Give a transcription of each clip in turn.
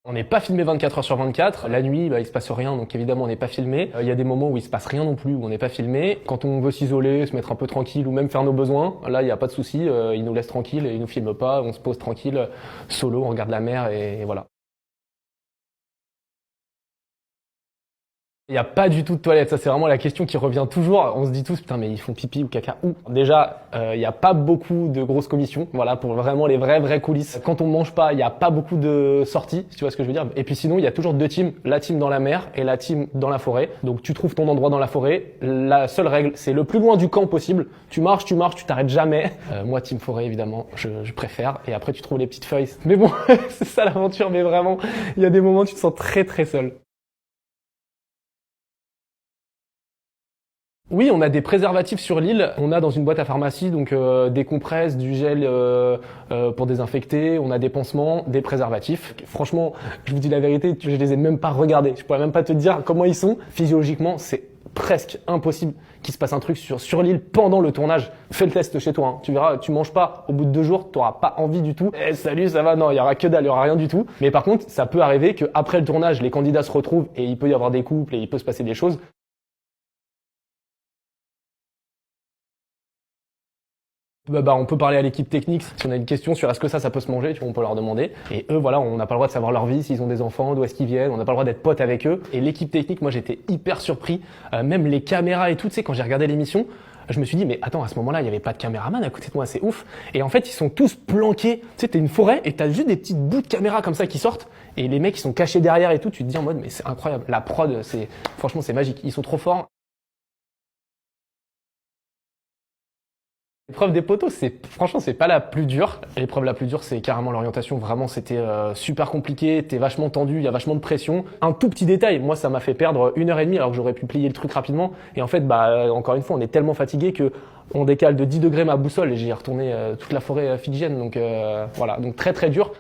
On n'est pas filmé 24 heures sur 24. La nuit, il se passe rien, donc évidemment on n'est pas filmé. Il y a des moments où il se passe rien non plus, où on n'est pas filmé. Quand on veut s'isoler, se mettre un peu tranquille ou même faire nos besoins, là il n'y a pas de souci. Ils nous laissent tranquille et ils nous filment pas. On se pose tranquille, solo, on regarde la mer et voilà. Il n'y a pas du tout de toilette, ça c'est vraiment la question qui revient toujours. On se dit tous, putain mais ils font pipi ou caca où? Déjà, il n'y a pas beaucoup de grosses commissions, voilà, pour vraiment les vraies coulisses. Quand on mange pas, il n'y a pas beaucoup de sorties, si tu vois ce que je veux dire. Et puis sinon, il y a toujours deux teams, la team dans la mer et la team dans la forêt. Donc tu trouves ton endroit dans la forêt. La seule règle, c'est le plus loin du camp possible. Tu marches, tu t'arrêtes jamais. Moi, team forêt, évidemment, je préfère. Et après, tu trouves les petites feuilles. Mais bon, c'est ça l'aventure, mais vraiment, il y a des moments où tu te sens très seul. Oui, on a des préservatifs sur l'île. On a dans une boîte à pharmacie donc des compresses, du gel pour désinfecter. On a des pansements, des préservatifs. Franchement, je vous dis la vérité, je les ai même pas regardés. Je pourrais même pas te dire comment ils sont. Physiologiquement, c'est presque impossible qu'il se passe un truc sur l'île pendant le tournage. Fais le test chez toi, hein. Tu verras, tu manges pas. Au bout de 2 jours, tu n'auras pas envie du tout. Eh, salut, ça va? Non, il y aura que dalle, il y aura rien du tout. Mais par contre, ça peut arriver qu'après le tournage, les candidats se retrouvent et il peut y avoir des couples et il peut se passer des choses. On peut parler à l'équipe technique si on a une question sur est-ce que ça peut se manger, tu vois, on peut leur demander. Et eux, voilà, on n'a pas le droit de savoir leur vie, s'ils ont des enfants, d'où est-ce qu'ils viennent, on n'a pas le droit d'être potes avec eux. Et l'équipe technique, moi j'étais hyper surpris, même les caméras et tout, tu sais, quand j'ai regardé l'émission, je me suis dit, mais attends, à ce moment-là, il n'y avait pas de caméraman à côté de moi, c'est ouf. Et en fait, ils sont tous planqués. Tu sais, t'es une forêt et t'as juste des petites bouts de caméra comme ça qui sortent. Et les mecs, ils sont cachés derrière et tout. Tu te dis en mode, mais c'est incroyable. La prod, franchement, c'est magique. Ils sont trop forts. L'épreuve des poteaux, franchement, c'est pas la plus dure. L'épreuve la plus dure, c'est carrément l'orientation. Vraiment, c'était super compliqué. T'es vachement tendu, il y a vachement de pression. Un tout petit détail, moi, ça m'a fait perdre 1 heure et demie alors que j'aurais pu plier le truc rapidement. Et en fait, encore une fois, on est tellement fatigué que on décale de 10 degrés ma boussole et j'ai retourné toute la forêt fidjienne. Donc voilà, donc très dur.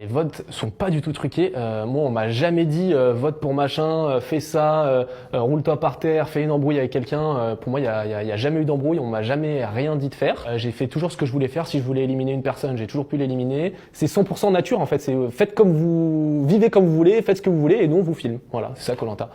Les votes sont pas du tout truqués. Moi, on m'a jamais dit vote pour machin, fais ça, roule-toi par terre, fais une embrouille avec quelqu'un. Pour moi, il y a jamais eu d'embrouille. On m'a jamais rien dit de faire. J'ai fait toujours ce que je voulais faire. Si je voulais éliminer une personne, j'ai toujours pu l'éliminer. C'est 100% nature en fait. C'est faites comme vous vivez comme vous voulez, faites ce que vous voulez et nous on vous filme. Voilà, c'est ça Koh-Lanta.